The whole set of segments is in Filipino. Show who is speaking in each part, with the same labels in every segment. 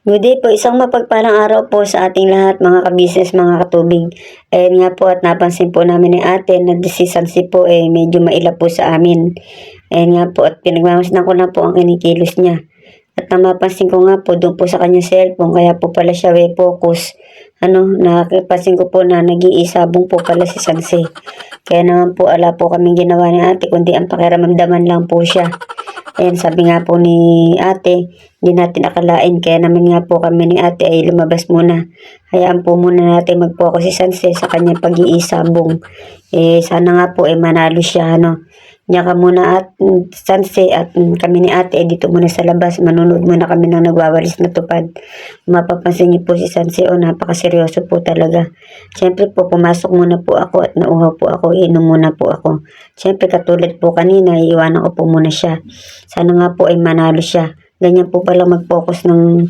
Speaker 1: Good day po, isang mapagpalang araw po sa ating lahat mga kabisnes, mga katubig. Ayun nga po at napansin po namin ni ate na si Sansi po medyo maila po sa amin. Ayun nga po at pinagmamasdan ko na po ang kinikilos niya. At napapansin ko nga po doon po sa kanyang cellphone kaya po pala siya focus. Napapansin ko po na nag-iisabong po pala si Sansi. Kaya naman po ala po kaming ginawa ni ate kundi ang pakiramdaman lang po siya. Ayan, sabi nga po ni ate, hindi natin akalain. Kaya naman nga po kami ni ate ay lumabas muna. Hayaan po muna natin mag-focus si Sanse sa kanyang pag-iisabong. Sana nga po manalo siya, Niya ka muna at Sanse at kami ni ate dito muna sa labas. Manunod muna kami ng nagwawalis na tupad. Mapapansin niyo po si Sanse, napakaseryoso po talaga. Siyempre po, pumasok muna po ako at nauhaw po ako. Inom muna po ako. Siyempre, katulad po kanina, iiwanan ko po muna siya. Sana nga po ay manalo siya. Ganyan po pala mag-focus ng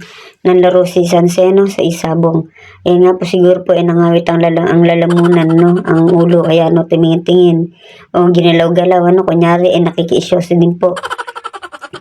Speaker 1: laro si Sanseno sa isabong. Ayan nga po siguro po ay nangawit ang lalamunan, ang ulo. Kaya tumingin-tingin. O ginalaw-galaw, kunyari nakikiisyoso din po.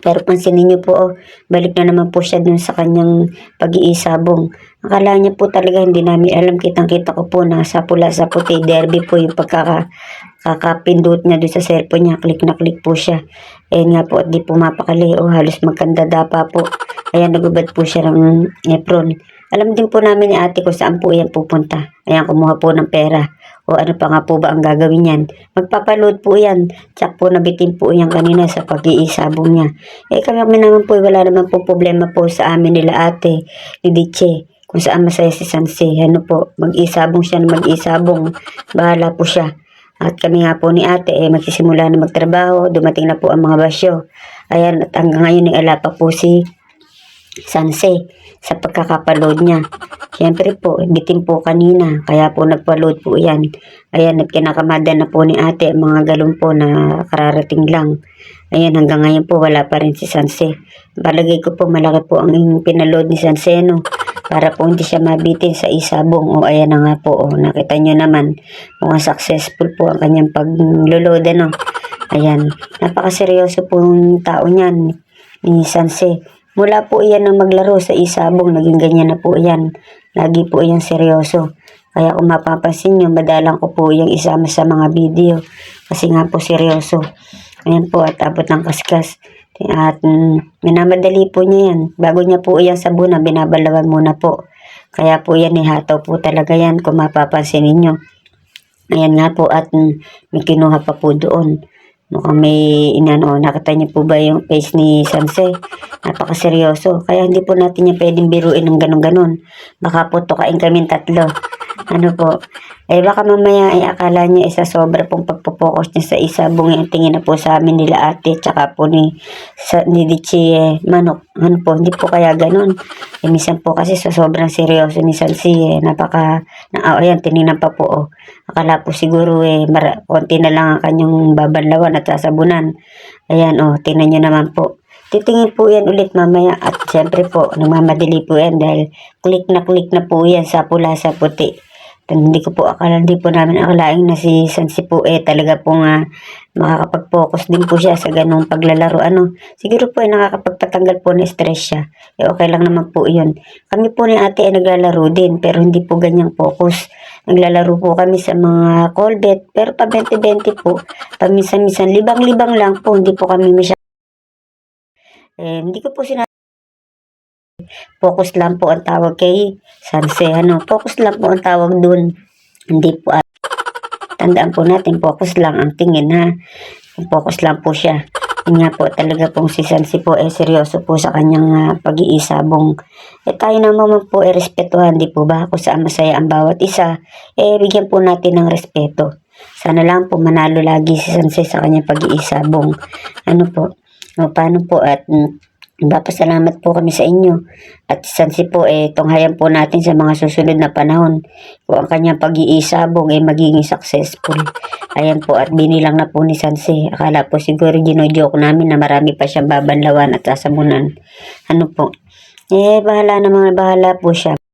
Speaker 1: Pero pansinin niyo po, balik na naman po siya dun sa kanyang pag-iisabong. Akala niya po talaga hindi namin alam, kitang-kita ko po na sa pula sa puti, derby po yung kakapindot niya doon sa cellphone niya, click na click po siya. Ayun nga po, at di po mapakali, halos magkandada pa po. Ayan, nagubad po siya ng apron. Alam din po namin ni ate kung saan po yan pupunta. Ayan, kumuha po ng pera. O ano pa nga po ba ang gagawin yan? Magpapaload po yan. Tsak po nabitin po yan kanina sa pag-iisabong niya. Kami naman po, wala naman po problema po sa amin nila ate, ni Diche. Kung saan masaya si Sanse, mag-isabong siya na mag-isabong. Bahala po siya. At kami nga po ni ate, magsisimula na magtrabaho. Dumating na po ang mga basyo. Ayan, at hanggang ngayon ay ala pa po si Sanse sa pagkakapaload niya. Siyempre po, bitin po kanina. Kaya po nagpaload po yan. Ayan, at kinakamada na po ni ate ang mga galon po na kararating lang. Ayan, hanggang ngayon po wala pa rin si Sanse. Palagay ko po malaki po ang pinaload ni Sanse, para po hindi siya mabitin sa isabong. Ayan na nga po, nakita nyo naman mukhang successful po ang kanyang pagloload, Ayan, napakaseryoso po yung tao niyan ni Sanse. Mula po iyan ng maglaro sa isabong, naging ganyan na po yan. Lagi po yan seryoso. Kaya kung mapapansin nyo, madalang ko po yung isama sa mga video. Kasi nga po seryoso. Ayan po, at abot ng kaskas. At minamadali po niya yan. Bago niya po iyan sabunan, binabalawan muna po. Kaya po yan, hataw po talaga yan kung mapapansin ninyo. Ayan nga po, at may kinuha pa po doon. Mukhang may nakita niyo po ba yung face ni Sanse? Napakaseryoso. Kaya hindi po natin niya pwedeng biruin ng ganon-ganon. Baka po tukain kami tatlo. Baka mamaya ay akala niya isa sobra pong pagpo-focus niya sa isabong yung tingin na po sa amin nila ate tsaka po ni Dichi Manok. Hindi po kaya ganon. Minsan po kasi sa sobrang seryoso ni Sansi ayan, tinignan pa po. Akala po siguro konti na lang ang kanyang babanlawan at sasabunan. Ayan tingnan nyo naman po. Titingin po yan ulit mamaya at syempre po nagmamadali po yan dahil click na po yan sa pula sa puti. Hindi po namin akalain na si Sansi po talaga pong makakapag-focus din po siya sa ganung paglalaro. Siguro po nakakapagpatanggal po ng stress siya. Okay lang naman po yun. Kami po ni ate naglalaro din pero hindi po ganyang focus. Naglalaro po kami sa mga call bet pero pa 20-20 po. Paminsan-minsan libang-libang lang po. Hindi po kami hindi ko po focus lang po ang tawag kay Sanse. Focus lang po ang tawag dun. Hindi po tandaan po natin, focus lang ang tingin Focus lang po siya. Yun nga po talaga pong si Sanse po seryoso po sa kanyang pag-iisabong. Tayo naman po respetuhan, di po ba? Kung saan masaya ang bawat isa, bigyan po natin ng respeto. Sana lang po manalo lagi si Sanse sa kanyang pag-iisabong. Paano po at Pasalamat po kami sa inyo. At Sansi po, tunghayan po natin sa mga susunod na panahon kung ang kanyang pag-iisabong magiging successful. Ayan po, at binilang na po ni Sansi. Akala po siguro gino-joke namin na marami pa siyang babanlawan at sasabunan. Bahala po siya.